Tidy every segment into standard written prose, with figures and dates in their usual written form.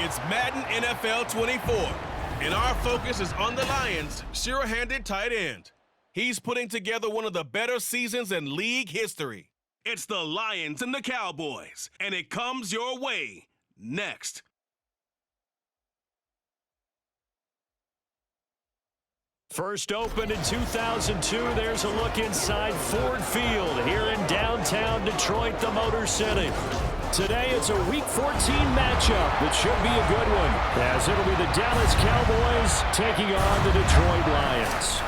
It's Madden NFL 24, and our focus is on the Lions' sure-handed tight end. He's putting together one of the better seasons in league history. It's the Lions and the Cowboys, and it comes your way next. First opened in 2002, there's a look inside Ford Field here in downtown Detroit, the Motor City. Today, it's a Week 14 matchup that should be a good one, as it'll be the Dallas Cowboys taking on the Detroit Lions.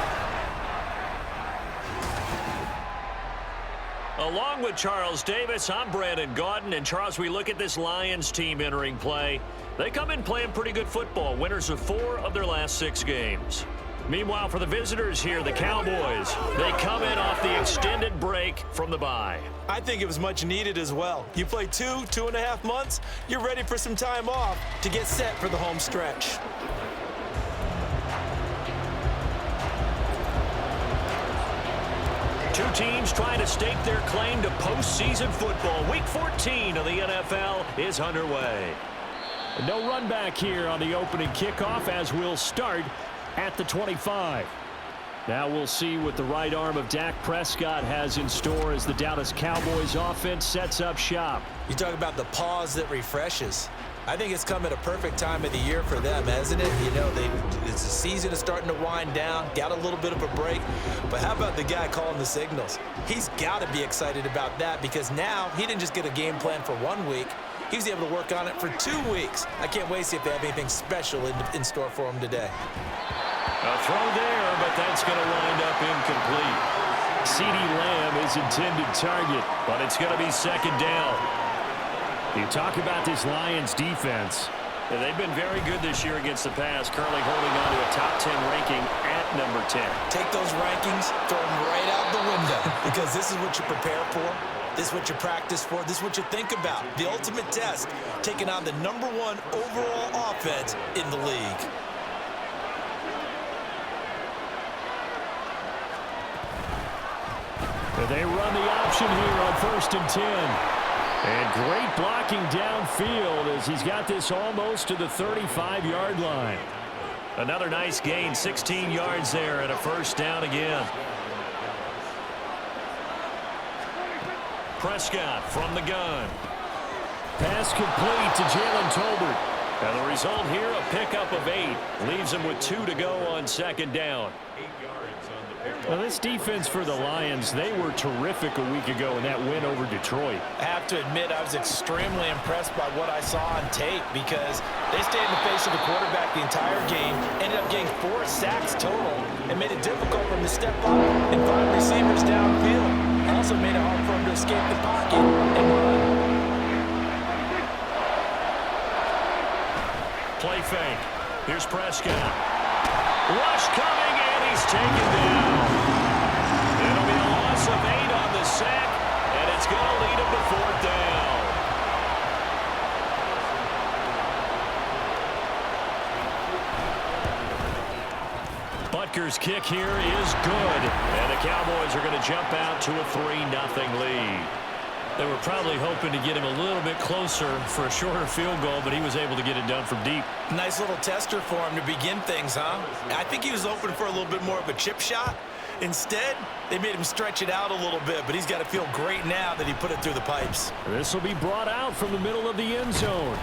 Along with Charles Davis, I'm Brandon Gaudin. And Charles, we look at this Lions team entering play. They come in playing pretty good football, winners of 4 of their last 6 games. Meanwhile, for the visitors here, the Cowboys, they come in off the extended break from the bye. I think it was much needed as well. You play 2.5 months, you're ready for some time off to get set for the home stretch. Two teams trying to stake their claim to postseason football. Week 14 of the NFL is underway. No run back here on the opening kickoff as we'll start at the 25. Now we'll see what the right arm of Dak Prescott has in store as the Dallas Cowboys offense sets up shop. You talk about the pause that refreshes. I think it's come at a perfect time of the year for them, hasn't it? You know, the season is starting to wind down, got a little bit of a break. But how about the guy calling the signals? He's got to be excited about that because now he didn't just get a game plan for 1 week. He was able to work on it for 2 weeks. I can't wait to see if they have anything special in store for him today. A throw there, but that's going to wind up incomplete. CeeDee Lamb is intended target, but it's going to be second down. You talk about this Lions defense. They've been very good this year against the pass, currently holding on to a top 10 ranking at number 10. Take those rankings, throw them right out the window, because this is what you prepare for. This is what you practice for. This is what you think about. The ultimate test, taking on the #1 overall offense in the league. They run the option here on 1st and 10. And great blocking downfield as he's got this almost to the 35-yard line. Another nice gain, 16 yards there and a first down again. Prescott from the gun. Pass complete to Jalen Tolbert. And the result here, a pickup of 8. Leaves him with 2 to go on second down. Well, this defense for the Lions, they were terrific a week ago in that win over Detroit. I have to admit, I was extremely impressed by what I saw on tape because they stayed in the face of the quarterback the entire game, ended up getting 4 sacks total, and made it difficult for him to step up and find receivers downfield. Also made it hard for him to escape the pocket and run. Play fake. Here's Prescott. Rush coming, and he's taken down. It'll be a loss of 8 on the sack, and it's going to lead him to 4th down. Butker's kick here is good, and the Cowboys are going to jump out to a 3-0 lead. They were probably hoping to get him a little bit closer for a shorter field goal, but he was able to get it done from deep. Nice little tester for him to begin things, huh? I think he was hoping for a little bit more of a chip shot. Instead, they made him stretch it out a little bit, but he's got to feel great now that he put it through the pipes. This will be brought out from the middle of the end zone.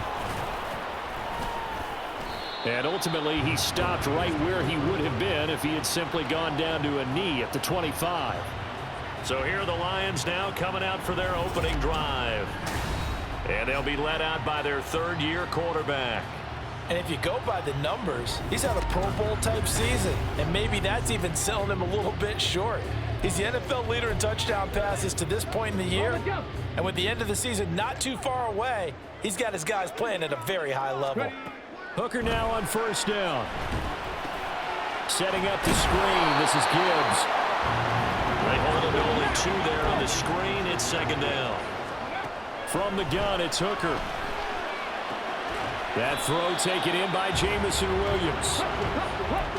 And ultimately, he stopped right where he would have been if he had simply gone down to a knee at the 25. So here are the Lions now coming out for their opening drive. And they'll be led out by their 3rd-year quarterback. And if you go by the numbers, he's had a Pro Bowl-type season. And maybe that's even selling him a little bit short. He's the NFL leader in touchdown passes to this point in the year. And with the end of the season not too far away, he's got his guys playing at a very high level. Hooker now on 1st down. Setting up the screen. This is Gibbs. They hold it to only 2 there on the screen. It's 2nd down. From the gun, it's Hooker. That throw taken in by Jamison Williams.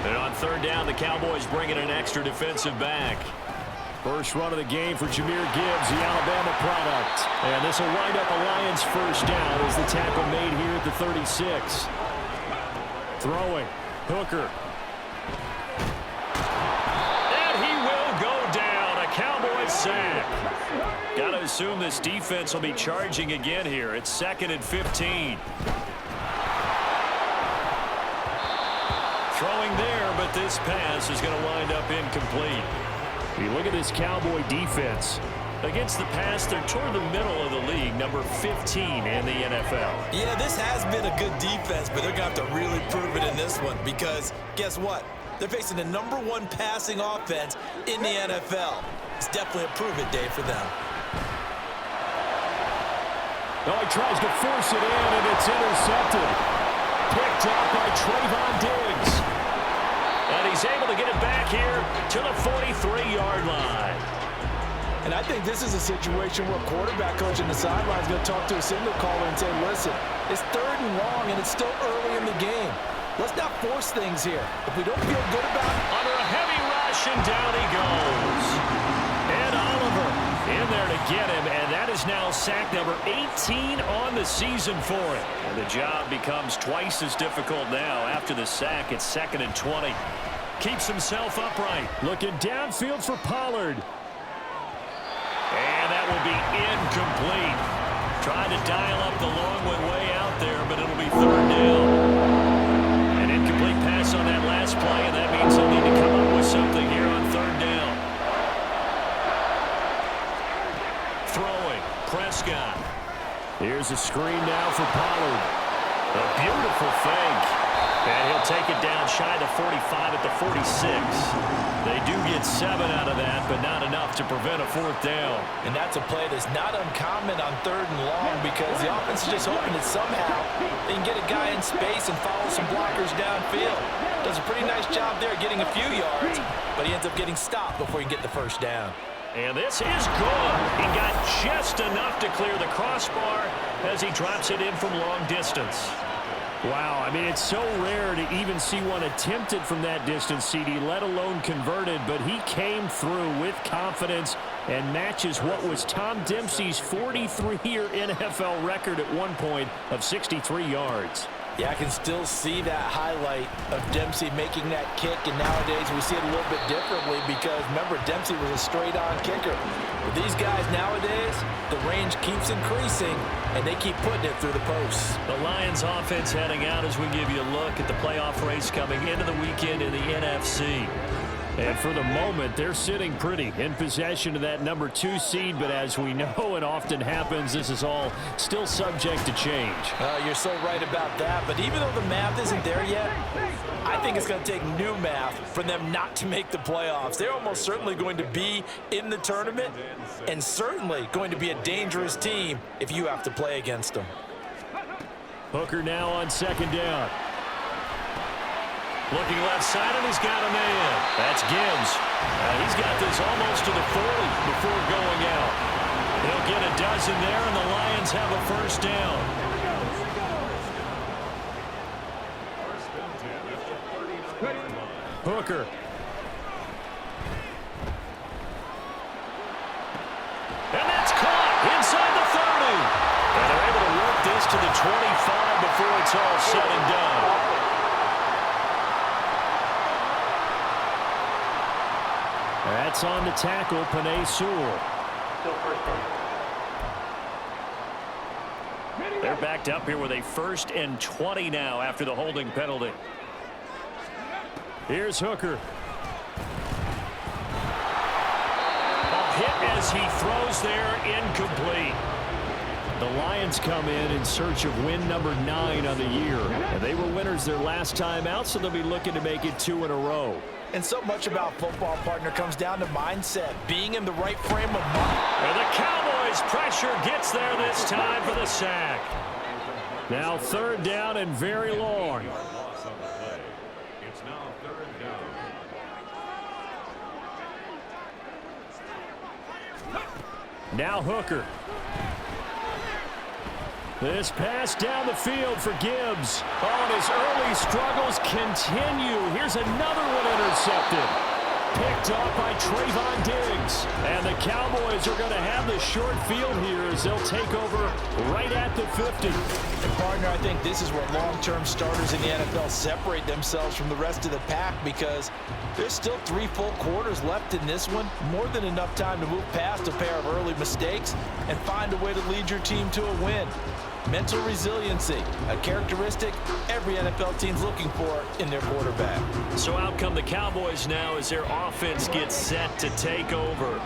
And on 3rd down, the Cowboys bring in an extra defensive back. First run of the game for Jahmyr Gibbs, the Alabama product. And this will wind up a Lions first down as the tackle made here at the 36. Throwing. Hooker. And he will go down. A Cowboys sack. Got to assume this defense will be charging again here. It's 2nd and 15. Throwing there, but this pass is going to wind up incomplete. You look at this Cowboy defense. Against the pass, they're toward the middle of the league, number 15 in the NFL. Yeah, this has been a good defense, but they're going to have to really prove it in this one because guess what? They're facing the #1 passing offense in the NFL. It's definitely a prove-it day for them. Oh, he tries to force it in, and it's intercepted. Picked up by Trayvon Diggs. And he's able to get it back here to the 43-yard line. And I think this is a situation where quarterback coach in the sideline is going to talk to a signal caller and say, listen, it's 3rd and long, and it's still early in the game. Let's not force things here. If we don't feel good about it. Under a heavy rush, and down he goes. And Oliver in there to get him, and that is now sack number 18 on the season for him. And the job becomes twice as difficult now after the sack. It's 2nd and 20. Keeps himself upright. Looking downfield for Pollard. And that will be incomplete. Trying to dial up the long way out there, but it'll be 3rd down. An incomplete pass on that last play, and that means they'll need to come up with something here on 3rd down. Throwing, Prescott. Here's a screen now for Pollard. A beautiful fake. And he'll take it down shy of the 45 at the 46. They do get 7 out of that, but not enough to prevent a 4th down. And that's a play that's not uncommon on 3rd and long because the offense is just hoping that somehow they can get a guy in space and follow some blockers downfield. Does a pretty nice job there getting a few yards, but he ends up getting stopped before he can get the 1st down. And this is good. He got just enough to clear the crossbar as he drops it in from long distance. Wow, I mean, it's so rare to even see one attempted from that distance, CD, let alone converted, but he came through with confidence and matches what was Tom Dempsey's 43-year NFL record at one point of 63 yards. Yeah, I can still see that highlight of Dempsey making that kick, and nowadays we see it a little bit differently because, remember, Dempsey was a straight-on kicker. With these guys nowadays, the range keeps increasing, and they keep putting it through the posts. The Lions offense heading out as we give you a look at the playoff race coming into the weekend in the NFC. And for the moment, they're sitting pretty in possession of that number 2 seed. But as we know it often happens, this is all still subject to change. You're so right about that. But even though the math isn't there yet, I think it's going to take new math for them not to make the playoffs. They're almost certainly going to be in the tournament and certainly going to be a dangerous team if you have to play against them. Hooker now on 2nd down. Looking left side, and he's got a man. That's Gibbs. He's got this almost to the 40 before going out. He'll get a dozen there, and the Lions have a 1st down. Hooker. And that's caught inside the 30. And they're able to work this to the 25 before it's all said and done. That's on the tackle, Penei Sewell. They're backed up here with a 1st and 20 now after the holding penalty. Here's Hooker. A hit as he throws there, incomplete. The Lions come in search of win number 9 on the year. And they were winners their last time out, so they'll be looking to make it 2 in a row. And so much about football, partner, comes down to mindset, being in the right frame of mind. And the Cowboys' pressure gets there this time for the sack. Now 3rd down and very long. It's now 3rd down. Now Hooker. This pass down the field for Gibbs. Oh, and his early struggles continue. Here's another one intercepted. Picked off by Trayvon Diggs. And the Cowboys are going to have the short field here as they'll take over right at the 50. And partner, I think this is where long-term starters in the NFL separate themselves from the rest of the pack, because there's still 3 full quarters left in this one. More than enough time to move past a pair of early mistakes and find a way to lead your team to a win. Mental resiliency, a characteristic every NFL team's looking for in their quarterback. So out come the Cowboys now as their offense gets set to take over.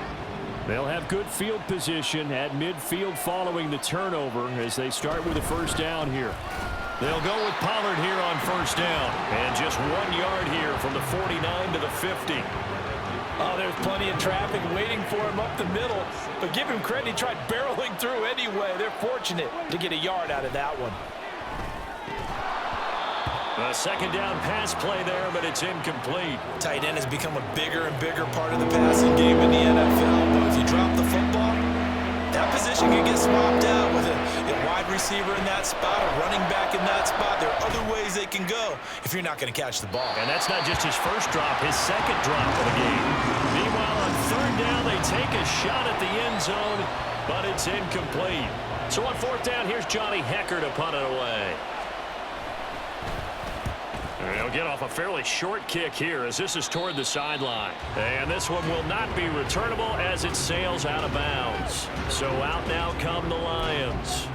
They'll have good field position at midfield following the turnover as they start with a first down here. They'll go with Pollard here on first down. And just 1 yard here from the 49 to the 50. Oh, there's plenty of traffic waiting for him up the middle. But give him credit, he tried barreling through anyway. They're fortunate to get a yard out of that one. A second down pass play there, but it's incomplete. Tight end has become a bigger and bigger part of the passing game in the NFL. But if you drop the football, that position can get swapped out with a wide receiver in that spot, a running back in that spot. There are other ways they can go if you're not going to catch the ball. And that's not just his first drop, his second drop of the game. Meanwhile, on third down, they take a shot at the end zone, but it's incomplete. So on fourth down, here's Johnny Hecker to punt it away. And he'll get off a fairly short kick here as this is toward the sideline. And this one will not be returnable as it sails out of bounds. So out now come the Lions.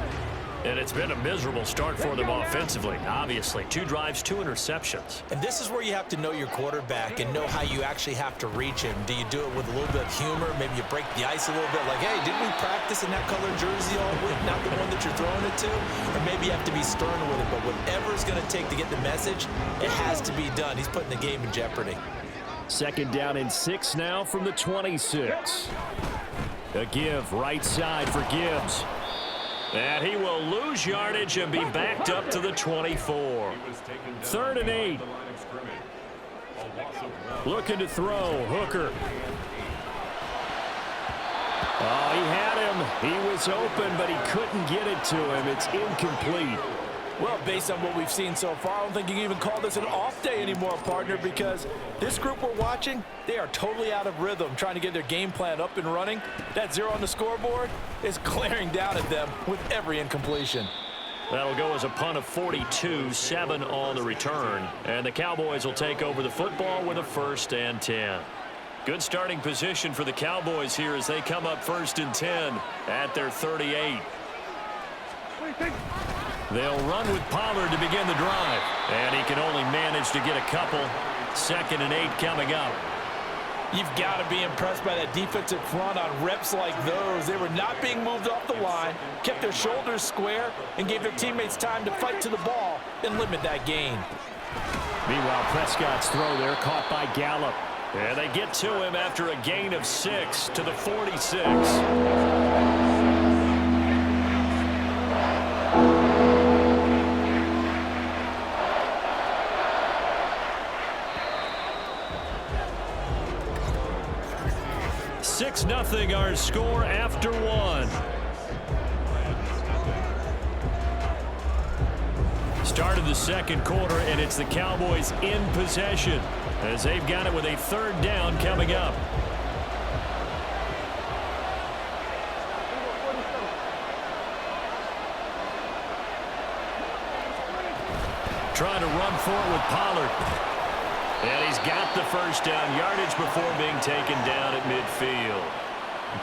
And it's been a miserable start for them offensively, obviously. 2 drives, 2 interceptions. And this is where you have to know your quarterback and know how you actually have to reach him. Do you do it with a little bit of humor? Maybe you break the ice a little bit, like, hey, didn't we practice in that colored jersey all week, not the one that you're throwing it to? Or maybe you have to be stern with it, but whatever it's going to take to get the message, it has to be done. He's putting the game in jeopardy. Second down and 6 now from the 26. A give right side for Gibbs. And he will lose yardage and be backed up to the 24. 3rd and 8. Looking to throw. Hooker. Oh, he had him. He was open, but he couldn't get it to him. It's incomplete. Well, based on what we've seen so far, I don't think you can even call this an off day anymore, partner, because this group we're watching, they are totally out of rhythm, trying to get their game plan up and running. That 0 on the scoreboard is glaring down at them with every incompletion. That'll go as a punt of 42, 7 on the return. And the Cowboys will take over the football with a 1st and 10. Good starting position for the Cowboys here as they come up 1st and 10 at their 38. They'll run with Pollard to begin the drive. And he can only manage to get a couple. 2nd and 8 coming up. You've got to be impressed by that defensive front on reps like those. They were not being moved off the line, kept their shoulders square, and gave their teammates time to fight to the ball and limit that gain. Meanwhile, Prescott's throw there caught by Gallup. And they get to him after a gain of 6 to the 46. Nothing our score after 1. Start of the second quarter, and it's the Cowboys in possession as they've got it with a 3rd down coming up. Trying to run for it with Pollard. And he's got the 1st down yardage before being taken down at midfield.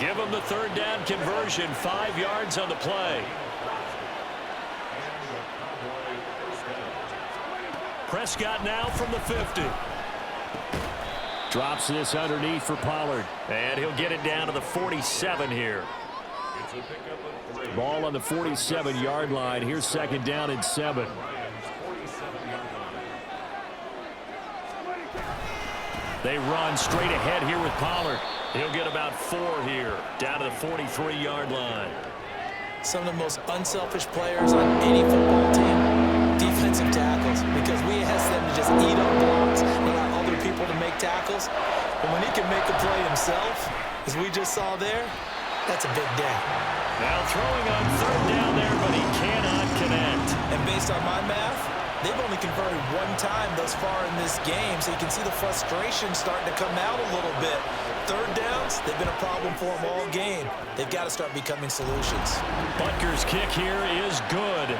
Give him the 3rd down conversion, 5 yards on the play. Prescott now from the 50. Drops this underneath for Pollard. And he'll get it down to the 47 here. Ball on the 47-yard line. Here's 2nd down and 7. They run straight ahead here with Pollard. He'll get about 4 here, down to the 43-yard line. Some of the most unselfish players on any football team, defensive tackles, because we ask them to just eat up blocks and allow other people to make tackles. But when he can make a play himself, as we just saw there, that's a big day. Now throwing on 3rd down there, but he cannot connect. And based on my math, they've only converted one time thus far in this game, so you can see the frustration starting to come out a little bit. Third downs, they've been a problem for them all game. They've got to start becoming solutions. Butker's kick here is good.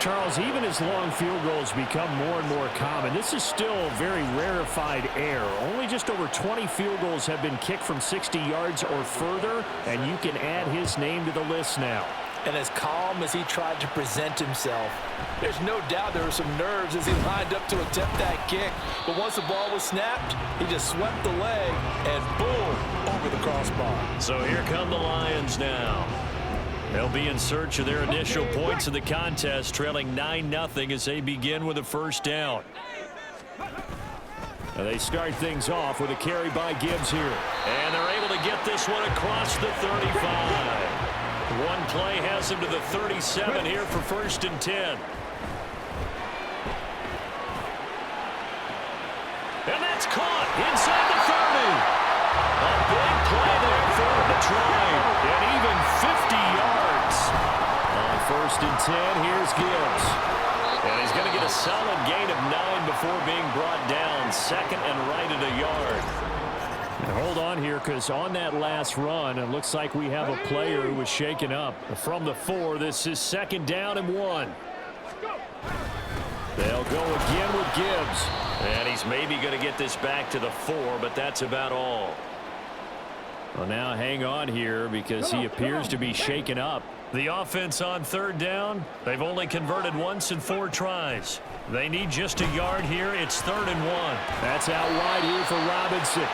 Charles, even as long field goals become more and more common, this is still very rarefied air. Only just over 20 field goals have been kicked from 60 yards or further, and you can add his name to the list now. And as calm as he tried to present himself, there's no doubt there were some nerves as he lined up to attempt that kick. But once the ball was snapped, he just swept the leg and boom, over the crossbar. So here come the Lions now. They'll be in search of their initial points in the contest, trailing 9-0 as they begin with a first down. And they start things off with a carry by Gibbs here. And they're able to get this one across the 35. One play has him to the 37 here for 1st and 10. And that's caught inside the 30. A big play there for him to try. And even 50 yards. On 1st and 10, here's Gibbs. And he's going to get a solid gain of 9 before being brought down. Second and right at a yard. And hold on here, because on that last run, it looks like we have a player who was shaken up. From the 4, this is 2nd down and 1. They'll go again with Gibbs. And he's maybe going to get this back to the 4, but that's about all. Well, now hang on here because he appears to be shaken up. The offense on 3rd down, they've only converted once in 4 tries. They need just a yard here. It's 3rd and 1. That's out wide here for Robinson.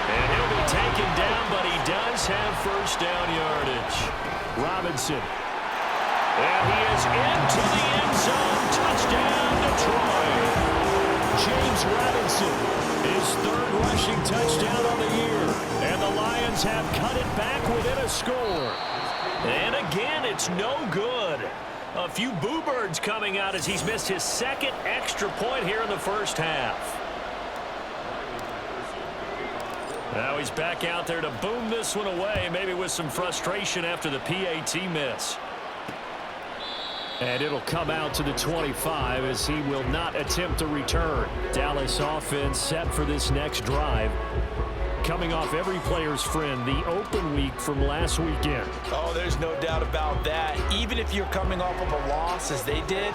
And he'll be taken down, but he does have 1st down yardage. Robinson. And he is into the end zone. Touchdown, Detroit. James Robinson, his 3rd rushing touchdown on the year. And the Lions have cut it back within a score. And again, it's no good. A few boo birds coming out as he's missed his 2nd extra point here in the first half. Now he's back out there to boom this one away, maybe with some frustration after the PAT miss. And it'll come out to the 25 as he will not attempt a return. Dallas offense set for this next drive. Coming off every player's friend, the open week from last weekend. Oh, there's no doubt about that. Even if you're coming off of a loss as they did,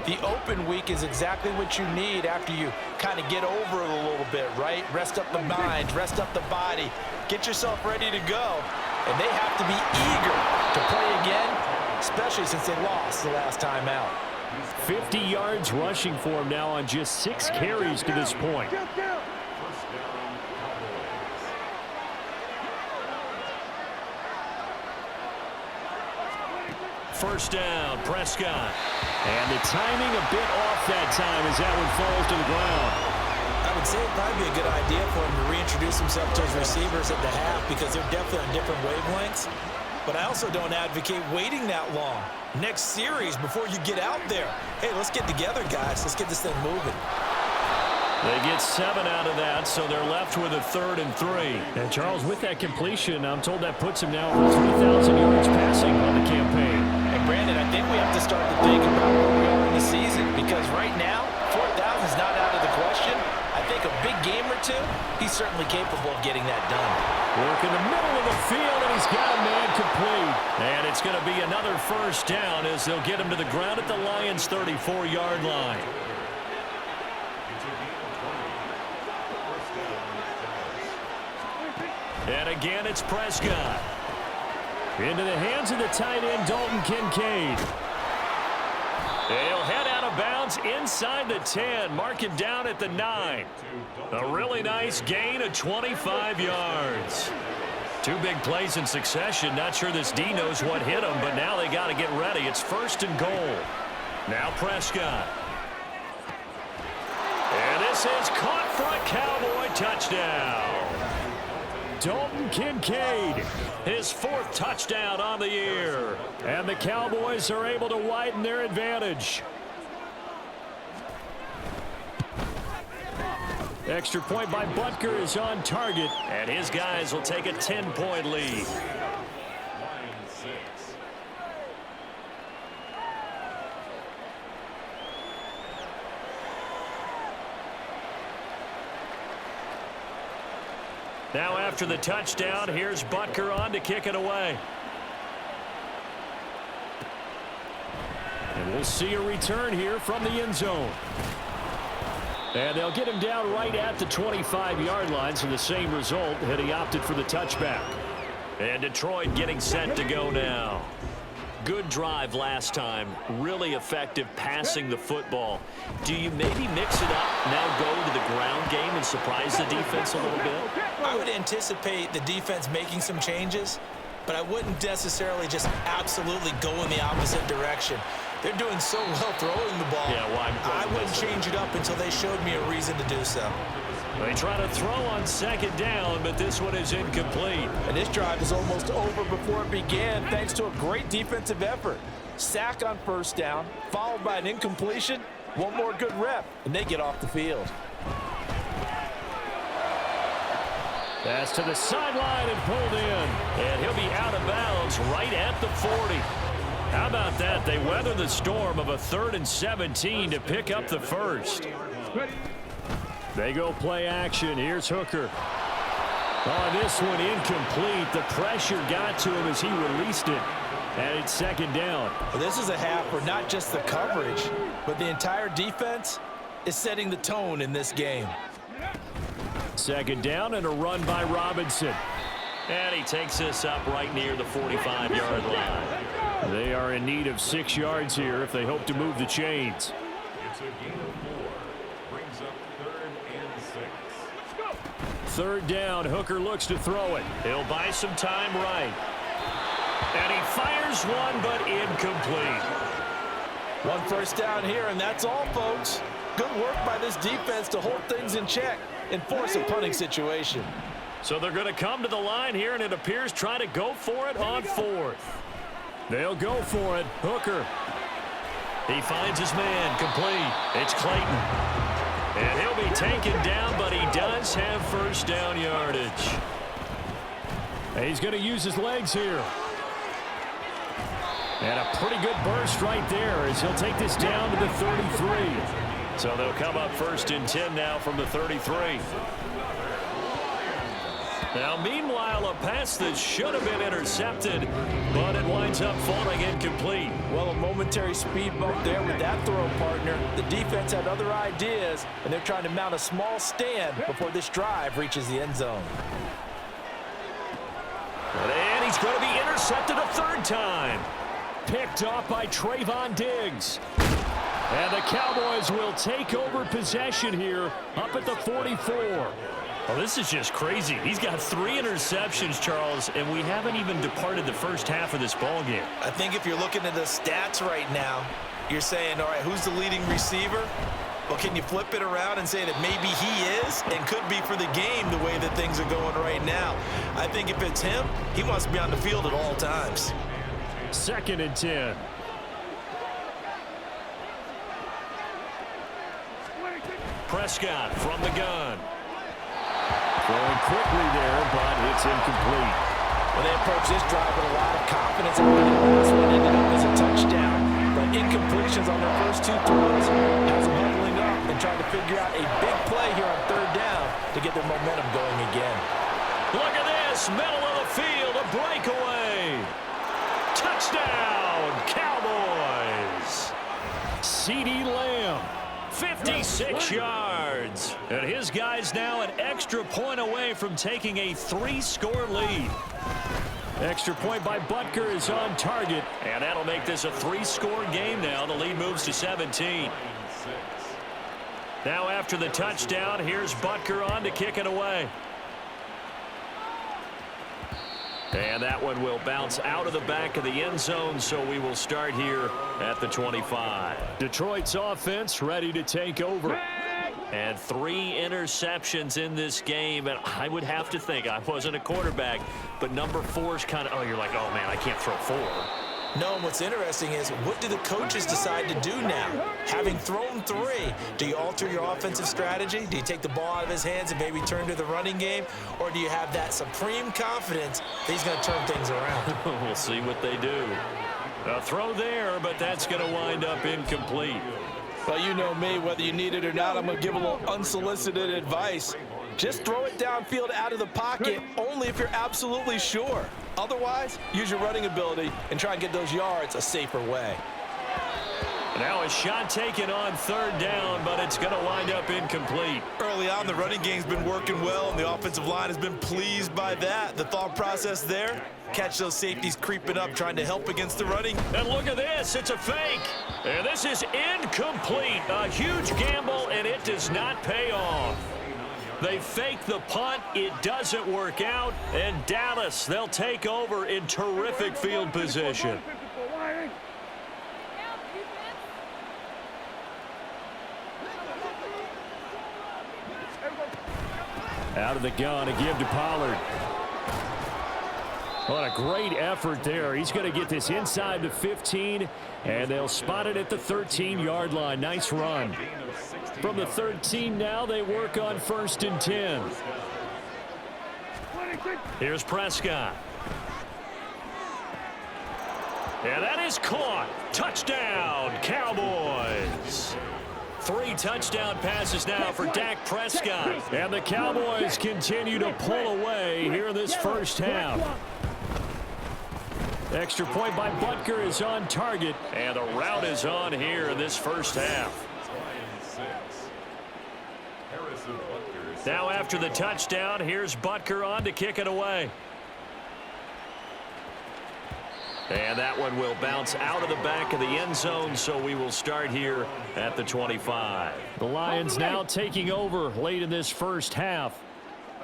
the open week is exactly what you need after you kind of get over it a little bit, right? Rest up the mind, rest up the body, get yourself ready to go. And they have to be eager to play again, especially since they lost the last time out. 50 yards rushing for him now on just 6 carries to this point. First down, Prescott. And the timing a bit off that time as that one falls to the ground. I would say it'd probably be a good idea for him to reintroduce himself to his receivers at the half because they're definitely on different wavelengths. But I also don't advocate waiting that long. Next series before you get out there. Hey, let's get together, guys. Let's get this thing moving. They get 7 out of that, so they're left with a 3rd and 3. And Charles, with that completion, I'm told that puts him now over 3,000 yards passing on the campaign. And Brandon, I think we have to start to think about where we are in the season because right now, 4,000 is not out of the question. I think a big game or two, he's certainly capable of getting that done. Work in the middle of the field, and he's got a man complete. And it's going to be another first down as they'll get him to the ground at the Lions' 34-yard line. And again, it's Prescott. Into the hands of the tight end, Dalton Kincaid. He'll head out of bounds inside the 10. Mark it down at the 9. A really nice gain of 25 yards. 2 big plays in succession. Not sure this D knows what hit him, but now they got to get ready. It's 1st and goal. Now Prescott. And this is caught for a Cowboy touchdown. Dalton Kincaid, his 4th touchdown on the year. And the Cowboys are able to widen their advantage. Extra point by Butker is on target, and his guys will take a 10-point lead. Now after the touchdown, here's Butker on to kick it away. And we'll see a return here from the end zone. And they'll get him down right at the 25-yard line, so the same result had he opted for the touchback. And Detroit getting set to go now. Good drive last time. Really effective passing the football. Do you maybe mix it up, now go to the ground game and surprise the defense a little bit? I would anticipate the defense making some changes, but I wouldn't necessarily just absolutely go in the opposite direction. They're doing so well throwing the ball. Yeah, well, I wouldn't change it up until they showed me a reason to do so. They try to throw on second down, but this one is incomplete. And this drive is almost over before it began thanks to a great defensive effort. Sack on first down, followed by an incompletion. One more good rep, and they get off the field. Pass to the sideline and pulled in. And he'll be out of bounds right at the 40. How about that? They weather the storm of a 3rd and 17 to pick up the first. They go play action. Here's Hooker. On this one, incomplete. The pressure got to him as he released it. And it's second down. Well, this is a half where not just the coverage, but the entire defense is setting the tone in this game. Second down and a run by Robinson. And he takes this up right near the 45-yard line. They are in need of 6 yards here if they hope to move the chains. It's a gain of 4. Brings up 3rd and 6. Third down, Hooker looks to throw it. He'll buy some time right. And he fires one, but incomplete. One first down here, and that's all, folks. Good work by this defense to hold things in check and force a punting situation. So they're going to come to the line here, and it appears try to go for it on 4th. They'll go for it. Hooker. He finds his man. Complete. It's Clayton. And he'll be taken down, but he does have first down yardage. And he's going to use his legs here. And a pretty good burst right there as he'll take this down to the 33. So they'll come up 1st and 10 now from the 33. Now, meanwhile, a pass that should have been intercepted, but it winds up falling incomplete. Well, a momentary speed bump there with that throw, partner. The defense had other ideas, and they're trying to mount a small stand before this drive reaches the end zone. And he's going to be intercepted a 3rd time. Picked off by Trayvon Diggs. And the Cowboys will take over possession here up at the 44. Well, this is just crazy. He's got 3 interceptions, Charles, and we haven't even departed the first half of this ballgame. I think if you're looking at the stats right now, you're saying, all right, who's the leading receiver? Well, can you flip it around and say that maybe he is and could be for the game the way that things are going right now? I think if it's him, he wants to be on the field at all times. 2nd and 10. Prescott from the gun. Throwing quickly there, but it's incomplete. Well, they approach this drive with a lot of confidence. And this one ended up as a touchdown. But incompletions on their first 2 throws has them huddling up and trying to figure out a big play here on 3rd down to get their momentum going again. Look at this, middle of the field, a breakaway. Touchdown, Cowboys. CeeDee Lamb. 56 yards. And his guy's now an extra point away from taking a 3-score lead. Extra point by Butker is on target. And that'll make this a 3-score game now. The lead moves to 17. Now after the touchdown, here's Butker on to kick it away. And that one will bounce out of the back of the end zone, so we will start here at the 25. Detroit's offense ready to take over. And 3 interceptions in this game, and I would have to think, I wasn't a quarterback, but number 4 is kind of, oh, you're like, oh, man, I can't throw 4. No, and what's interesting is, what do the coaches decide to do now? Having thrown 3, do you alter your offensive strategy? Do you take the ball out of his hands and maybe turn to the running game? Or do you have that supreme confidence that he's going to turn things around? We'll see what they do. A throw there, but that's going to wind up incomplete. Well, you know me, whether you need it or not, I'm going to give a little unsolicited advice. Just throw it downfield out of the pocket only if you're absolutely sure. Otherwise, use your running ability and try and get those yards a safer way. Now a shot taken on third down, but it's going to wind up incomplete. Early on, the running game's been working well, and the offensive line has been pleased by that. The thought process there, catch those safeties creeping up, trying to help against the running. And look at this, it's a fake. And this is incomplete. A huge gamble, and it does not pay off. They fake the punt, it doesn't work out, and Dallas, they'll take over in terrific field position. Out of the gun to give to Pollard. What a great effort there. He's going to get this inside the 15, and they'll spot it at the 13-yard line. Nice run. From the 13 now, they work on 1st and 10. Here's Prescott. And that is caught. Touchdown, Cowboys. 3 touchdown passes now for Dak Prescott. And the Cowboys continue to pull away here in this first half. Extra point by Butker is on target. And the route is on here in this first half. Now after the touchdown, here's Butker on to kick it away. And that one will bounce out of the back of the end zone, so we will start here at the 25. The Lions now taking over late in this first half.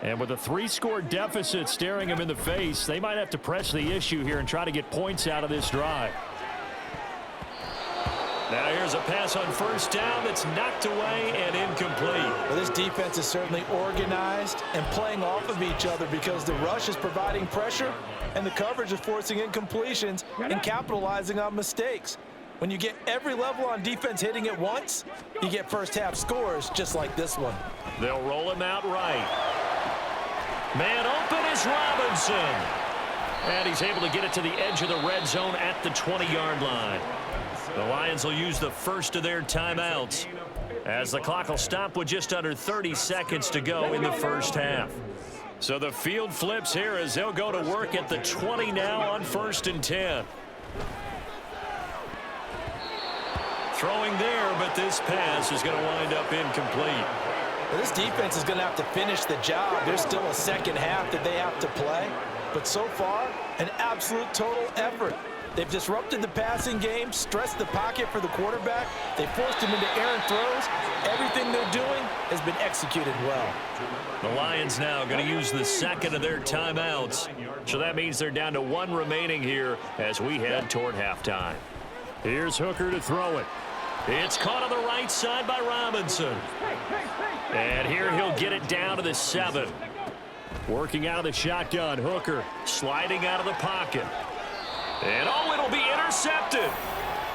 And with a 3-score deficit staring them in the face, they might have to press the issue here and try to get points out of this drive. Now here's a pass on 1st down that's knocked away and incomplete. Well, this defense is certainly organized and playing off of each other because the rush is providing pressure and the coverage is forcing incompletions and capitalizing on mistakes. When you get every level on defense hitting at once, you get first-half scores just like this one. They'll roll him out right. Man open is Robinson. And he's able to get it to the edge of the red zone at the 20-yard line. The Lions will use the first of their timeouts as the clock will stop with just under 30 seconds to go in the first half. So the field flips here as they'll go to work at the 20 now on 1st and 10. Throwing there, but this pass is going to wind up incomplete. Well, this defense is going to have to finish the job. There's still a second half that they have to play. But so far, an absolute total effort. They've disrupted the passing game, stressed the pocket for the quarterback. They forced him into errant throws. Everything they're doing has been executed well. The Lions now going to use the second of their timeouts. So that means they're down to 1 remaining here as we head toward halftime. Here's Hooker to throw it. It's caught on the right side by Robinson. And here he'll get it down to the 7. Working out of the shotgun, Hooker sliding out of the pocket. And oh, it'll be intercepted.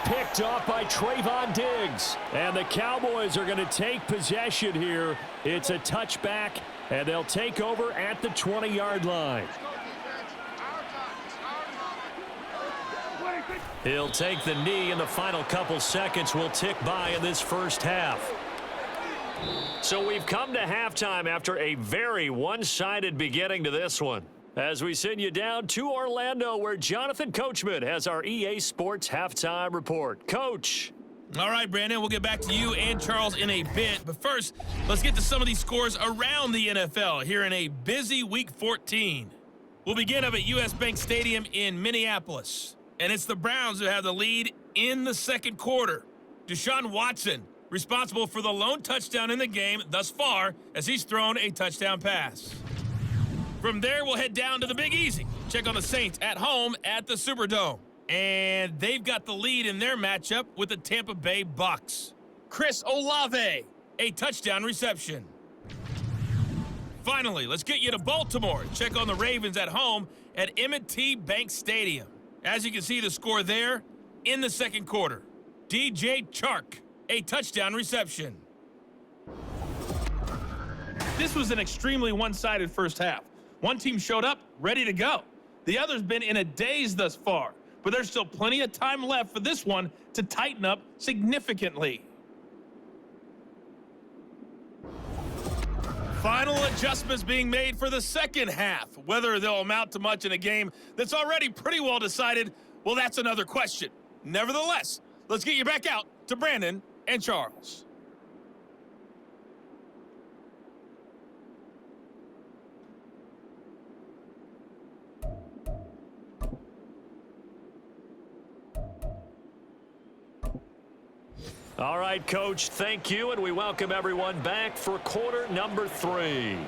Picked off by Trayvon Diggs. And the Cowboys are going to take possession here. It's a touchback, and they'll take over at the 20-yard line. He'll take the knee, and the final couple seconds will tick by in this first half. So we've come to halftime after a very one-sided beginning to this one. As we send you down to Orlando, where Jonathan Coachman has our EA Sports Halftime Report. Coach. All right, Brandon, we'll get back to you and Charles in a bit. But first, let's get to some of these scores around the NFL here in a busy Week 14. We'll begin up at U.S. Bank Stadium in Minneapolis. And it's the Browns who have the lead in the second quarter. Deshaun Watson, responsible for the lone touchdown in the game thus far, as he's thrown a touchdown pass. From there, we'll head down to the Big Easy. Check on the Saints at home at the Superdome. And they've got the lead in their matchup with the Tampa Bay Bucks. Chris Olave, a touchdown reception. Finally, let's get you to Baltimore. Check on the Ravens at home at M&T Bank Stadium. As you can see, the score there in the second quarter. DJ Chark, a touchdown reception. This was an extremely one-sided first half. One team showed up ready to go. The other's been in a daze thus far, but there's still plenty of time left for this one to tighten up significantly. Final adjustments being made for the second half. Whether they'll amount to much in a game that's already pretty well decided, well, that's another question. Nevertheless, let's get you back out to Brandon and Charles. All right, Coach, thank you, and we welcome everyone back for quarter number 3.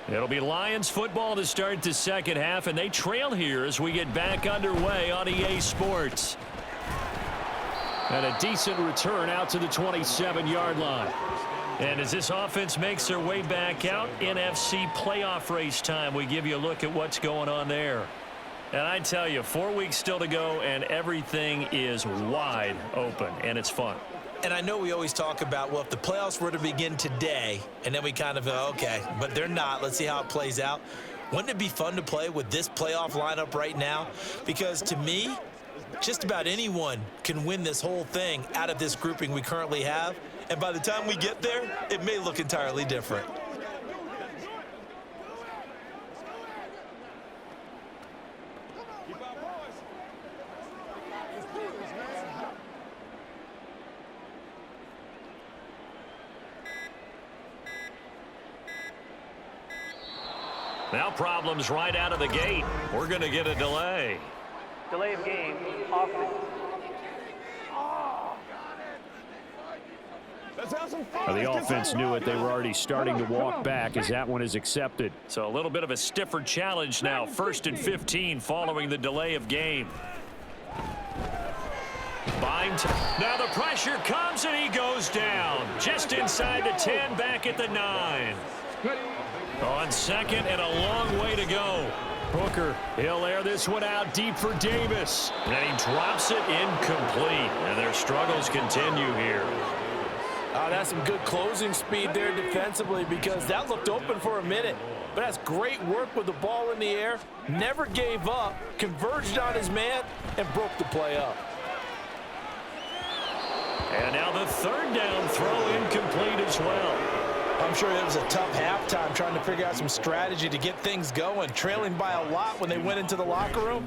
It'll be Lions football to start the second half, and they trail here as we get back underway on EA Sports. And a decent return out to the 27-yard line. And as this offense makes their way back out, NFC playoff race time, we give you a look at what's going on there. And I tell you, 4 weeks still to go, and everything is wide open, and it's fun. And I know we always talk about, well, if the playoffs were to begin today, and then we kind of go, okay, but they're not. Let's see how it plays out. Wouldn't it be fun to play with this playoff lineup right now? Because to me, just about anyone can win this whole thing out of this grouping we currently have. And by the time we get there, it may look entirely different. Now problems right out of the gate. We're going to get a delay. Delay of game, offense. The offense knew it. They were already starting to walk back as that one is accepted. So a little bit of a stiffer challenge now. 1st and 15 following the delay of game. Now the pressure comes and he goes down. Just inside the 10, back at the 9. On second and a long way to go. Booker, he'll air this one out deep for Davis. And he drops it incomplete. And their struggles continue here. That's some good closing speed there defensively because that looked open for a minute. But that's great work with the ball in the air. Never gave up, converged on his man, and broke the play up. And now the 3rd down throw incomplete as well. I'm sure it was a tough halftime trying to figure out some strategy to get things going, trailing by a lot when they went into the locker room.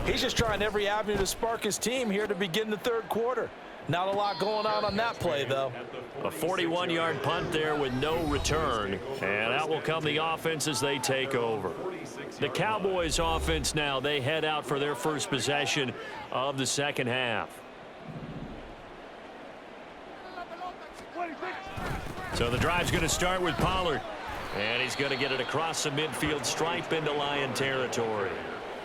He's just trying every avenue to spark his team here to begin the 3rd quarter. Not a lot going on that play, though. A 41-yard punt there with no return. And out will come the offense as they take over. The Cowboys offense now, they head out for their first possession of the second half. So the drive's going to start with Pollard. And he's going to get it across the midfield stripe into Lion territory.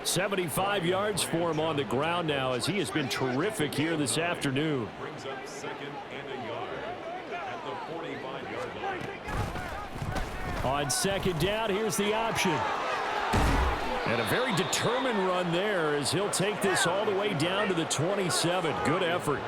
75 yards for him on the ground now as he has been terrific here this afternoon. Brings up 2nd and a yard at the 45-yard line. On 2nd down, here's the option. And a very determined run there as he'll take this all the way down to the 27. Good effort.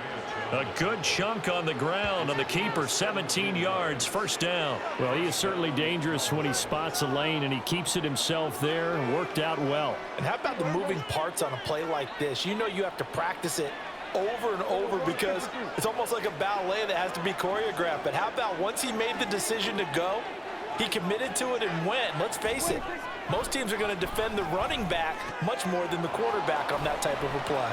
A good chunk on the ground on the keeper, 17 yards, 1st down. Well, he is certainly dangerous when he spots a lane, and he keeps it himself there and worked out well. And how about the moving parts on a play like this? You know you have to practice it over and over because it's almost like a ballet that has to be choreographed. But how about once he made the decision to go, he committed to it and went. Let's face it, most teams are going to defend the running back much more than the quarterback on that type of a play.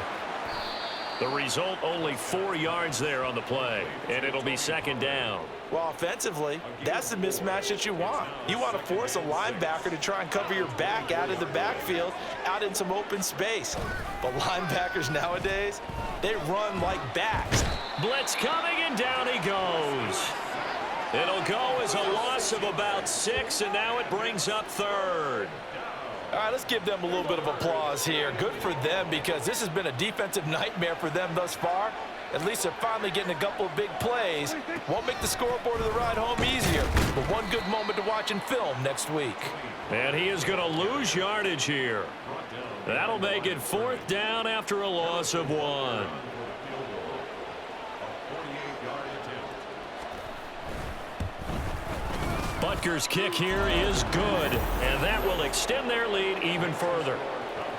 The result, only 4 yards there on the play, and it'll be 2nd down. Well, offensively, that's the mismatch that you want. You want to force a linebacker to try and cover your back out of the backfield, out in some open space. But linebackers nowadays, they run like backs. Blitz coming, and down he goes. It'll go as a loss of about 6, and now it brings up 3rd. All right, let's give them a little bit of applause here. Good for them because this has been a defensive nightmare for them thus far. At least they're finally getting a couple of big plays. Won't make the scoreboard of the ride home easier, but one good moment to watch in film next week. And he is going to lose yardage here. That'll make it 4th down after a loss of 1. Butker's kick here is good, and that will extend their lead even further.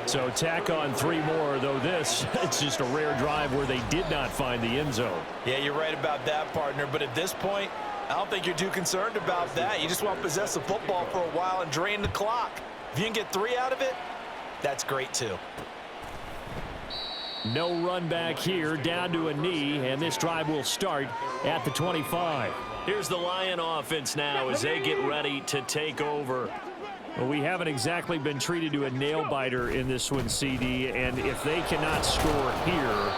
So tack on 3 more, though this, it's just a rare drive where they did not find the end zone. Yeah, you're right about that, partner. But at this point, I don't think you're too concerned about that. You just want to possess the football for a while and drain the clock. If you can get 3 out of it, that's great too. No run back here, down to a knee, and this drive will start at the 25. Here's the Lion offense now as they get ready to take over. Well, we haven't exactly been treated to a nail-biter in this one, CD, and if they cannot score here,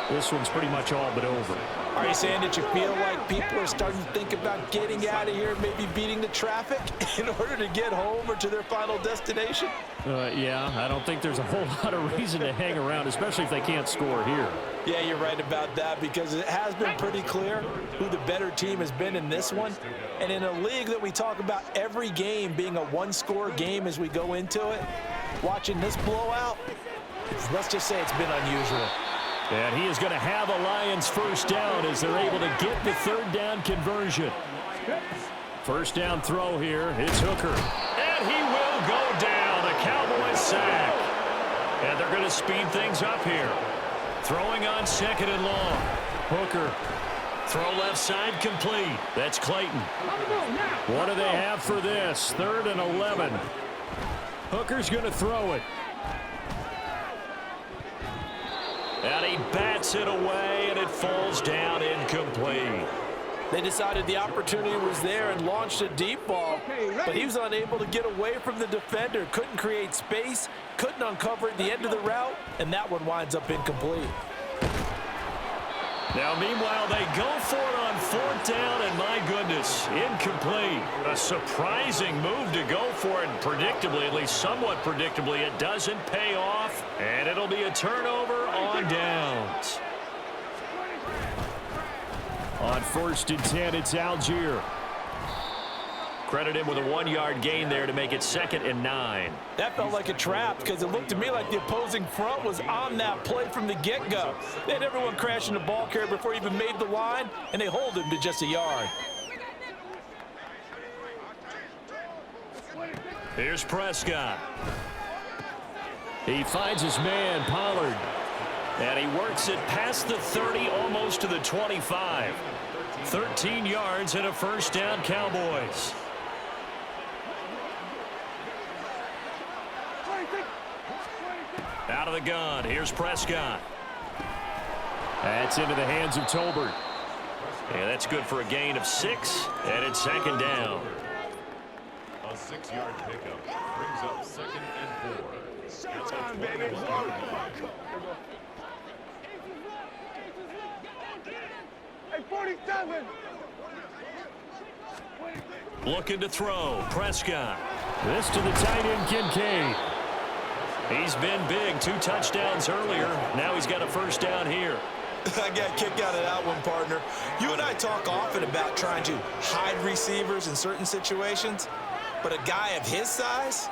this one's pretty much all but over. Are you saying that you feel like people are starting to think about getting out of here, maybe beating the traffic in order to get home or to their final destination? Yeah, I don't think there's a whole lot of reason to hang around, especially if they can't score here. Yeah, you're right about that because it has been pretty clear who the better team has been in this one. And in a league that we talk about every game being a one-score game as we go into it, watching this blowout, let's just say it's been unusual. And he is going to have a Lions first down as they're able to get the 3rd down conversion. First down throw here. It's Hooker. And he will go down. A Cowboys sack. And they're going to speed things up here. Throwing on 2nd and long. Hooker. Throw left side complete. That's Clayton. What do they have for this? 3rd and 11. Hooker's going to throw it. And he bats it away, and it falls down incomplete. They decided the opportunity was there and launched a deep ball, but he was unable to get away from the defender, couldn't create space, couldn't uncover at the end of the route, and that one winds up incomplete. Now, meanwhile, they go for it on 4th down, and my goodness, incomplete. A surprising move to go for it, and predictably, at least somewhat predictably, it doesn't pay off, and it'll be a turnover on downs. On 1st and 10, it's Algier. Credit him with a 1-yard gain there to make it 2nd and 9. That felt like a trap because it looked to me like the opposing front was on that play from the get-go. They had everyone crashing the ball carrier before he even made the line, and they hold him to just a yard. Here's Prescott. He finds his man, Pollard. And he works it past the 30, almost to the 25. 13 yards and a first down, Cowboys. Out of the gun. Here's Prescott. That's into the hands of Tolbert. And that's good for a gain of 6. And it's 2nd down. A 6-yard pickup brings up 2nd and 4. Showtime, baby. Hey, 47. Looking to throw. Prescott. This to the tight end, Kincaid. He's been big. 2 touchdowns earlier. Now he's got a first down here. I got kicked out of that one, partner. You and I talk often about trying to hide receivers in certain situations, but a guy of his size,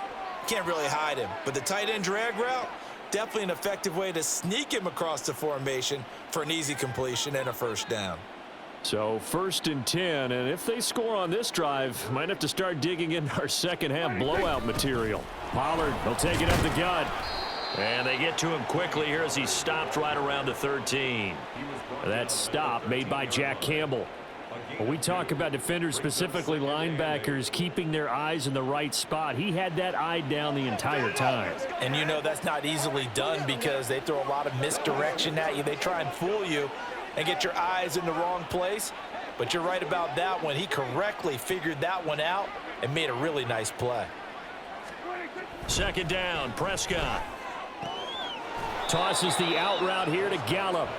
can't really hide him. But the tight end drag route, definitely an effective way to sneak him across the formation for an easy completion and a first down. So 1st and 10, and if they score on this drive, might have to start digging in our second half blowout material. Pollard, he'll take it up the gut. And they get to him quickly here as he stopped right around the 13. That stop made by Jack Campbell. When we talk about defenders, specifically linebackers, keeping their eyes in the right spot, he had that eye down the entire time. And you know that's not easily done because they throw a lot of misdirection at you. They try and fool you and get your eyes in the wrong place. But you're right about that one. He correctly figured that one out and made a really nice play. 2nd down, Prescott. Tosses the out route here to Gallup.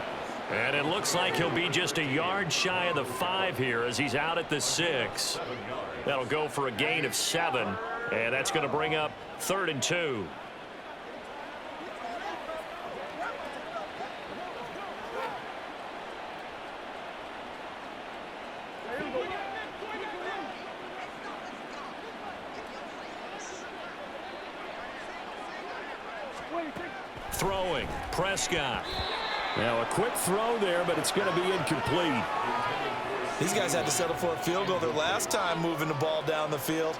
And it looks like he'll be just a yard shy of the 5 here as he's out at the 6. That'll go for a gain of 7. And that's going to bring up 3rd and 2. Throwing, Prescott. Now a quick throw there, but it's going to be incomplete. These guys had to settle for a field goal their last time moving the ball down the field.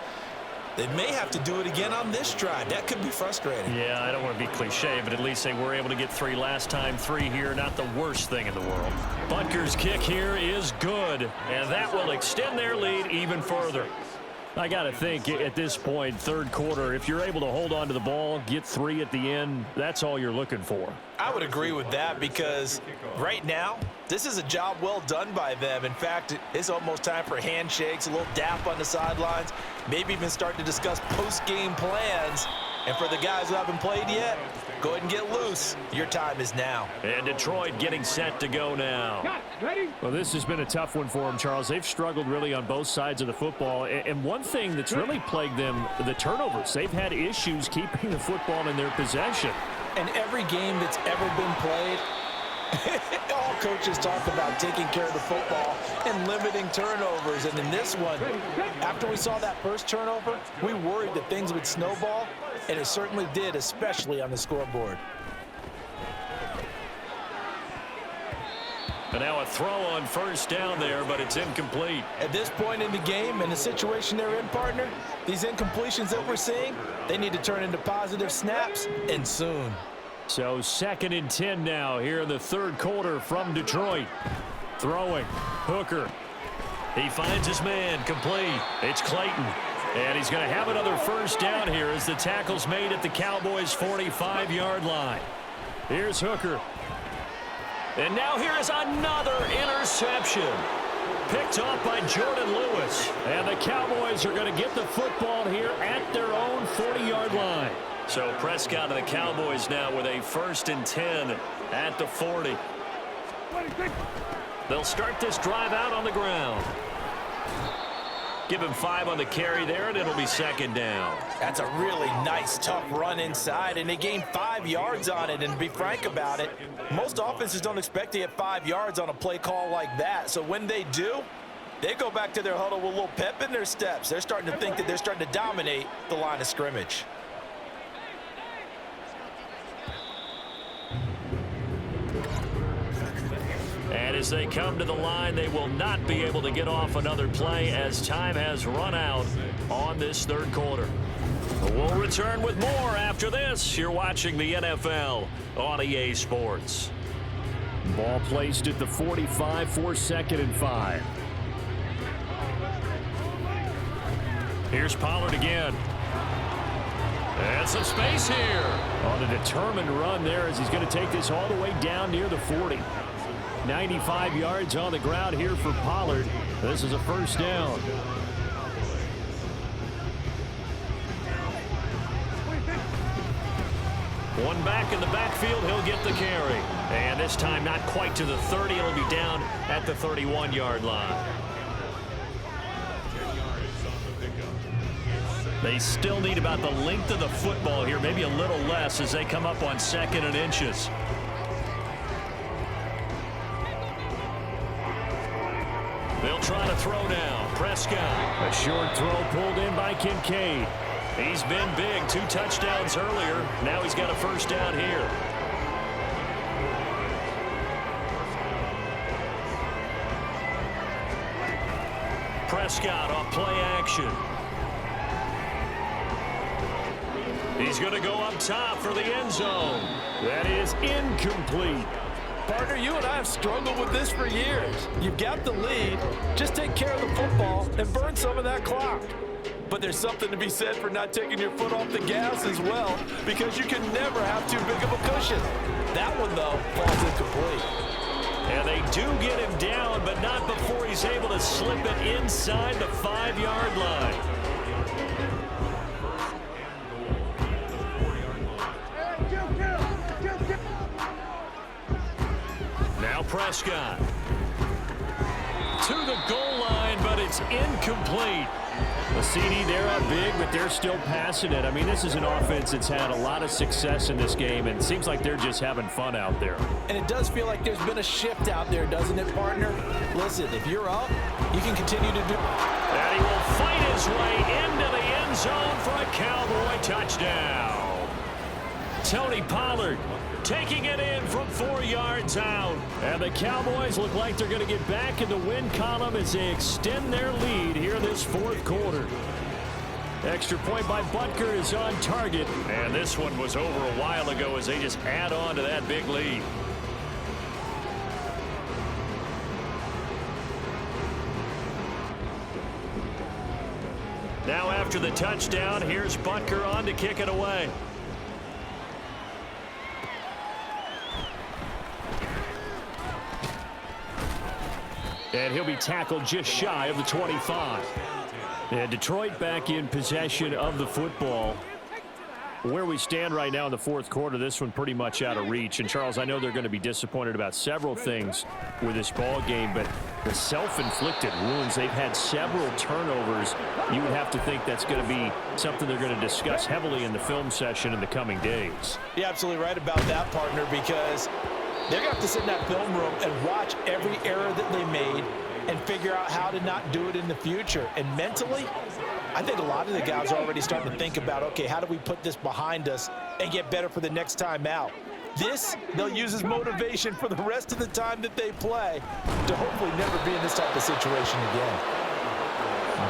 They may have to do it again on this drive. That could be frustrating. Yeah, I don't want to be cliche, but at least they were able to get 3 last time. 3 here, not the worst thing in the world. Butker's kick here is good, and that will extend their lead even further. I got to think at this point, third quarter, if you're able to hold on to the ball, get 3 at the end, that's all you're looking for. I would agree with that because right now, this is a job well done by them. In fact, it's almost time for handshakes, a little dap on the sidelines, maybe even start to discuss post-game plans. And for the guys who haven't played yet, go ahead and get loose. Your time is now. And Detroit getting set to go now. Well, this has been a tough one for them, Charles. They've struggled really on both sides of the football. And one thing that's really plagued them, the turnovers. They've had issues keeping the football in their possession. And every game that's ever been played, all coaches talk about taking care of the football and limiting turnovers. And in this one, after we saw that first turnover, we worried that things would snowball, and it certainly did, especially on the scoreboard. And now a throw on first down there, but it's incomplete. At this point in the game and the situation they're in, partner, these incompletions that we're seeing, they need to turn into positive snaps, and soon. So 2nd and 10 now here in the third quarter from Detroit. Throwing. Hooker. He finds his man. Complete. It's Clayton. And he's going to have another first down here as the tackle's made at the Cowboys' 45-yard line. Here's Hooker. And now here is another interception. Picked off by Jordan Lewis. And the Cowboys are going to get the football here at their own 40-yard line. So Prescott and the Cowboys now with a 1st and 10 at the 40. They'll start this drive out on the ground. Give him 5 on the carry there, and it'll be 2nd down. That's a really nice, tough run inside, and they gained 5 yards on it. And to be frank about it, most offenses don't expect to get 5 yards on a play call like that. So when they do, they go back to their huddle with a little pep in their steps. They're starting to think that they're starting to dominate the line of scrimmage. And as they come to the line, they will not be able to get off another play as time has run out on this third quarter. We'll return with more after this. You're watching the NFL on EA Sports. Ball placed at the 45 for 2nd and 5. Here's Pollard again. And some space here. On a determined run there as he's going to take this all the way down near the 40. 95 yards on the ground here for Pollard. This is a first down. One back in the backfield, he'll get the carry. And this time not quite to the 30. It'll be down at the 31-yard line. They still need about the length of the football here, maybe a little less as they come up on 2nd and inches. They'll try to throw now. Prescott. A short throw pulled in by Kincaid. He's been big. 2 touchdowns earlier. Now he's got a first down here. Prescott off play action. He's going to go up top for the end zone. That is incomplete. Partner, you and I have struggled with this for years. You've got the lead. Just take care of the football and burn some of that clock. But there's something to be said for not taking your foot off the gas as well, because you can never have too big of a cushion. That one, though, falls incomplete. And they do get him down, but not before he's able to slip it inside the 5-yard line. Now Prescott to the goal line, but it's incomplete. The CD, they're up big, but they're still passing it. I mean, this is an offense that's had a lot of success in this game, and it seems like they're just having fun out there. And it does feel like there's been a shift out there, doesn't it, partner? Listen, if you're up, you can continue to do. And he will fight his way into the end zone for a Cowboy touchdown. Tony Pollard taking it in from 4 yards out. And the Cowboys look like they're going to get back in the win column as they extend their lead here this fourth quarter. Extra point by Butker is on target. And this one was over a while ago as they just add on to that big lead. Now after the touchdown, here's Butker on to kick it away. And he'll be tackled just shy of the 25. And Detroit back in possession of the football. Where we stand right now in the fourth quarter, this one pretty much out of reach. And, Charles, I know they're going to be disappointed about several things with this ball game, but the self-inflicted wounds, they've had several turnovers. You would have to think that's going to be something they're going to discuss heavily in the film session in the coming days. You're absolutely right about that, partner, because they're going to have to sit in that film room and watch every error that they made and figure out how to not do it in the future. And mentally, I think a lot of the guys are already starting to think about, okay, how do we put this behind us and get better for the next time out? This, they'll use as motivation for the rest of the time that they play to hopefully never be in this type of situation again.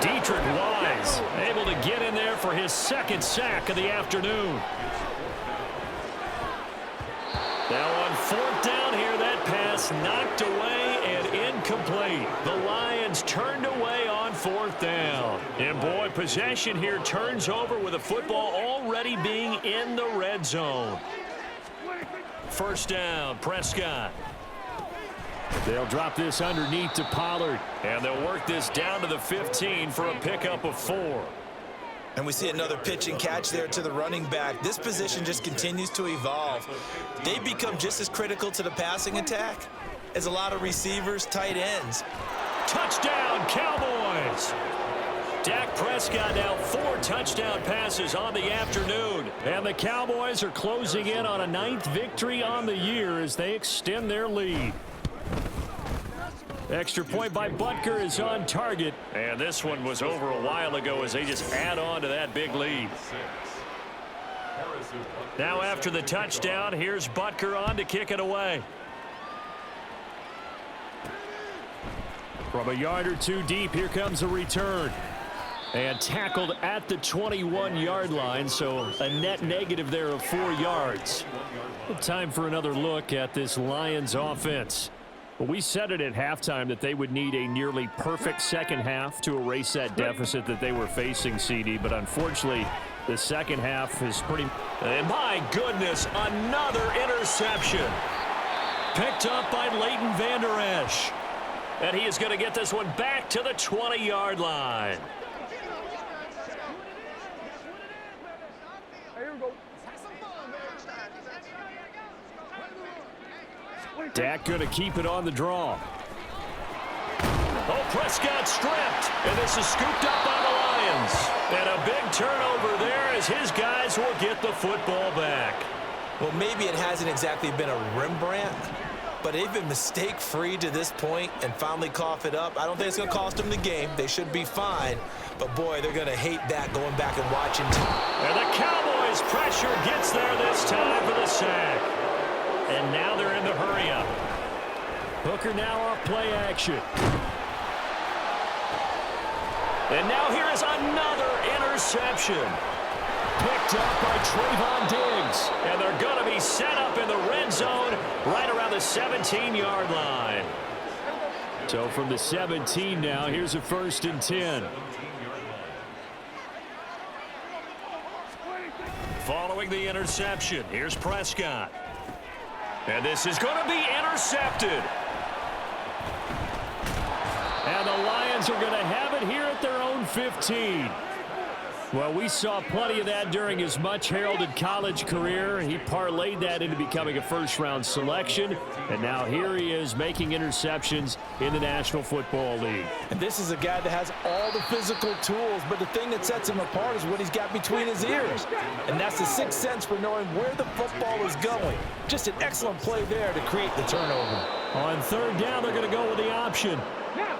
Dietrich Wise able to get in there for his second sack of the afternoon. Now on fourth down here, that pass knocked away and incomplete. The Lions turned away on fourth down. And boy, possession here turns over with the football already being in the red zone. First down, Prescott. They'll drop this underneath to Pollard. And they'll work this down to the 15 for a pickup of 4. And we see another pitch and catch there to the running back. This position just continues to evolve. They become just as critical to the passing attack as a lot of receivers, tight ends. Touchdown, Cowboys! Dak Prescott now 4 touchdown passes on the afternoon. And the Cowboys are closing in on a 9th victory on the year as they extend their lead. Extra point by Butker is on target. And this one was over a while ago as they just add on to that big lead. Now after the touchdown, here's Butker on to kick it away. From a yard or two deep, here comes a return. And tackled at the 21-yard line, so a net negative there of 4 yards. Time for another look at this Lions offense. Well, we said it at halftime that they would need a nearly perfect second half to erase that deficit that they were facing, CD, but unfortunately, the second half is pretty... And my goodness, another interception. Picked up by Leighton Vander Esch. And he is going to get this one back to the 20-yard line. Dak going to keep it on the draw. Oh, Prescott stripped. And this is scooped up by the Lions. And a big turnover there as his guys will get the football back. Well, maybe it hasn't exactly been a Rembrandt, but they've been mistake-free to this point and finally cough it up. I don't think it's going to cost them the game. They should be fine. But, boy, they're going to hate that going back and watching. And the Cowboys' pressure gets there this time for the sack. And now they're in the hurry-up. Hooker now off play action. And now here is another interception. Picked up by Trayvon Diggs. And they're going to be set up in the red zone right around the 17-yard line. So from the 17 now, here's a 1st and 10. Following the interception, here's Prescott. And this is going to be intercepted. And the Lions are going to have it here at their own 15. Well, we saw plenty of that during his much-heralded college career. He parlayed that into becoming a first-round selection. And now here he is making interceptions in the National Football League. And this is a guy that has all the physical tools, but the thing that sets him apart is what he's got between his ears. And that's the sixth sense for knowing where the football is going. Just an excellent play there to create the turnover. On third down, they're going to go with the option.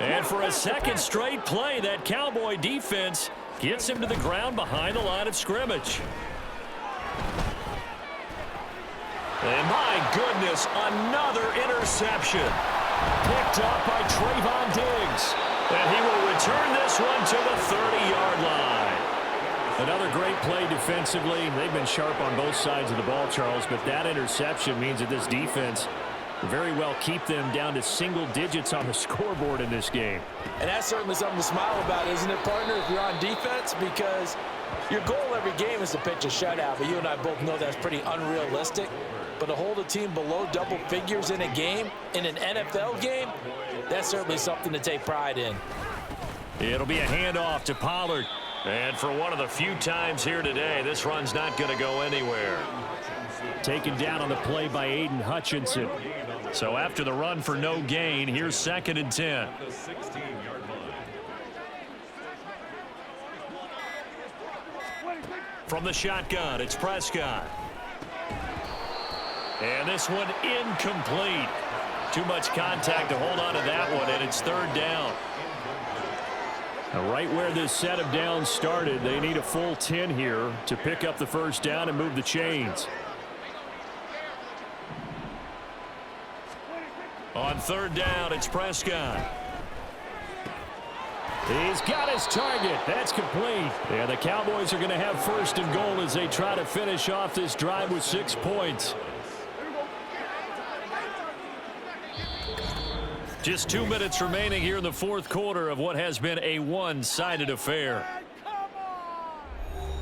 And for a second straight play, that Cowboy defense gets him to the ground behind the line of scrimmage. And my goodness, another interception. Picked up by Trayvon Diggs. And he will return this one to the 30-yard line. Another great play defensively. They've been sharp on both sides of the ball, Charles, but that interception means that this defense very well keep them down to single digits on the scoreboard in this game. And that's certainly something to smile about, isn't it, partner, if you're on defense? Because your goal every game is to pitch a shutout, but you and I both know that's pretty unrealistic. But to hold a team below double figures in a game, in an NFL game, that's certainly something to take pride in. It'll be a handoff to Pollard. And for one of the few times here today, this run's not going to go anywhere. Taken down on the play by Aiden Hutchinson. So after the run for no gain, here's 2nd and 10. The 16-yard line. From the shotgun, it's Prescott. And this one incomplete. Too much contact to hold on to that one, and it's 3rd down. Now, right where this set of downs started, they need a full 10 here to pick up the 1st down and move the chains. On 3rd down, it's Prescott. He's got his target. That's complete. And the Cowboys are going to have 1st and goal as they try to finish off this drive with 6 points. Just 2 minutes remaining here in the 4th quarter of what has been a one-sided affair.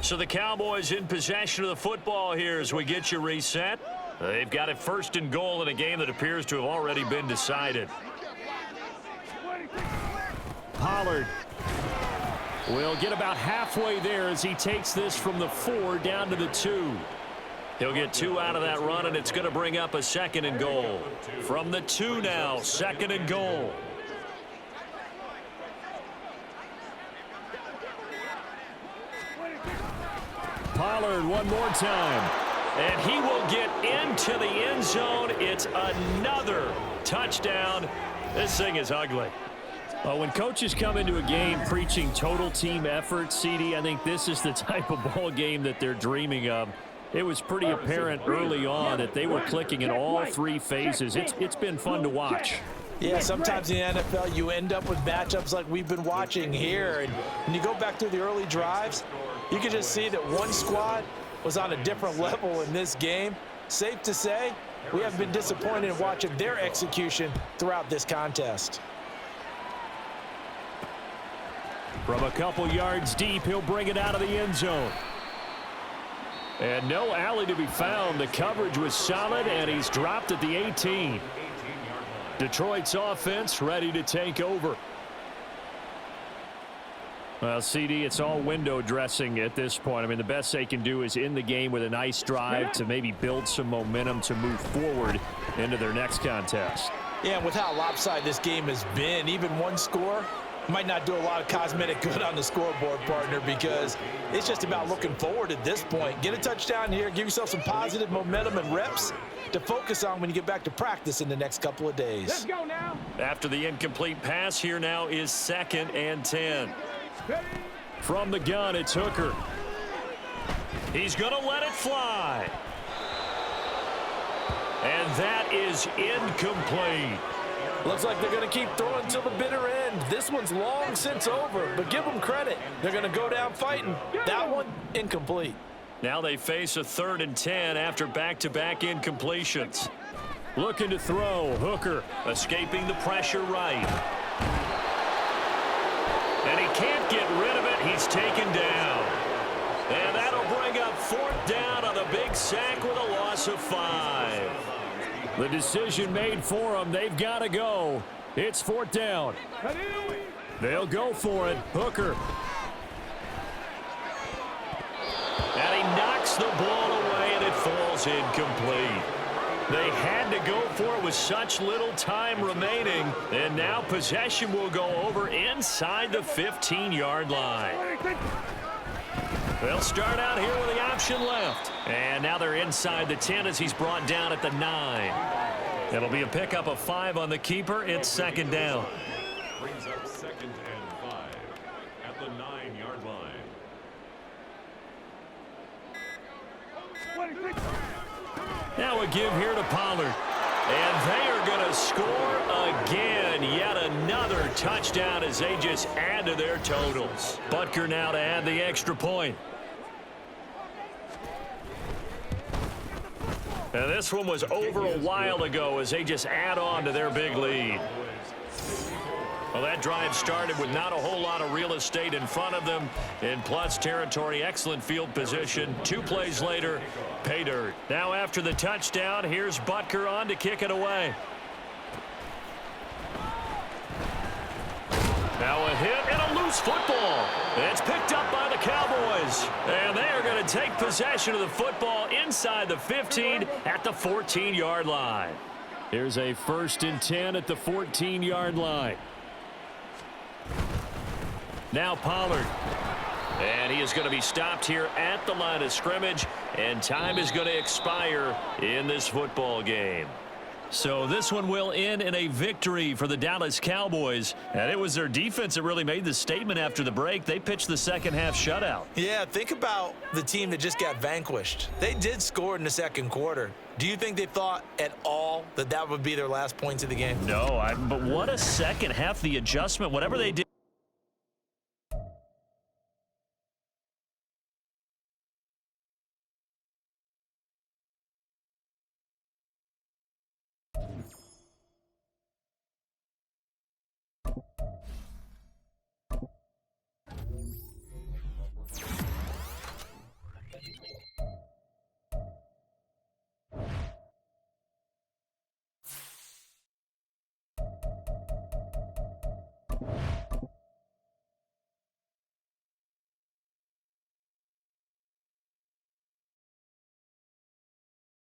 So the Cowboys in possession of the football here as we get you reset. They've got it 1st and goal in a game that appears to have already been decided. Pollard will get about halfway there as he takes this from the 4 down to the 2. He'll get 2 out of that run, and it's going to bring up a 2nd and goal. From the 2 now, 2nd and goal. Pollard one more time. And he will get into the end zone. It's another touchdown. This thing is ugly. Well, when coaches come into a game preaching total team effort, CD, I think this is the type of ball game that they're dreaming of. It was pretty apparent early on that they were clicking in all 3 phases. It's been fun to watch. Yeah, sometimes in the NFL you end up with matchups like we've been watching here. And when you go back through the early drives, you can just see that one squad was on a different level in this game. Safe to say, we have been disappointed in watching their execution throughout this contest. From a couple yards deep, he'll bring it out of the end zone. And no alley to be found. The coverage was solid, and he's dropped at the 18. Detroit's offense ready to take over. Well, CD, it's all window dressing at this point. I mean, the best they can do is in the game with a nice drive to maybe build some momentum to move forward into their next contest. Yeah, and with how lopsided this game has been, even one score might not do a lot of cosmetic good on the scoreboard, partner, because it's just about looking forward at this point. Get a touchdown here, give yourself some positive momentum and reps to focus on when you get back to practice in the next couple of days. Let's go now. After the incomplete pass, here now is 2nd and 10. From the gun, it's Hooker. He's going to let it fly. And that is incomplete. Looks like they're going to keep throwing till the bitter end. This one's long since over, but give them credit. They're going to go down fighting. That one, incomplete. Now they face a 3rd and 10 after back-to-back incompletions. Looking to throw. Hooker escaping the pressure right. And he can't get rid of it. He's taken down. And that'll bring up 4th down on the big sack with a loss of 5. The decision made for them. They've got to go. It's 4th down. They'll go for it. Hooker. And he knocks the ball away, and it falls incomplete. They had to go for it with such little time remaining. And now possession will go over inside the 15-yard line. They'll start out here with the option left. And now they're inside the 10 as he's brought down at the 9. It'll be a pickup of 5 on the keeper. It's 2nd down. Brings up 2nd and 5 at the 9-yard line. Now a give here to Pollard. And they are going to score again. Yet another touchdown as they just add to their totals. Butker now to add the extra point. And this one was over a while ago as they just add on to their big lead. Well, that drive started with not a whole lot of real estate in front of them. In plus territory, excellent field position. 2 plays later, pay dirt. Now after the touchdown, here's Butker on to kick it away. Now a hit and a loose football. It's picked up by the Cowboys. And they are going to take possession of the football inside the 15 at the 14-yard line. Here's a 1st and 10 at the 14-yard line. Now Pollard. And he is going to be stopped here at the line of scrimmage. And time is going to expire in this football game. So this one will end in a victory for the Dallas Cowboys. And it was their defense that really made the statement after the break. They pitched the second half shutout. Yeah, think about the team that just got vanquished. They did score in the second quarter. Do you think they thought at all that that would be their last points of the game? No, but what a second half, the adjustment, whatever they did.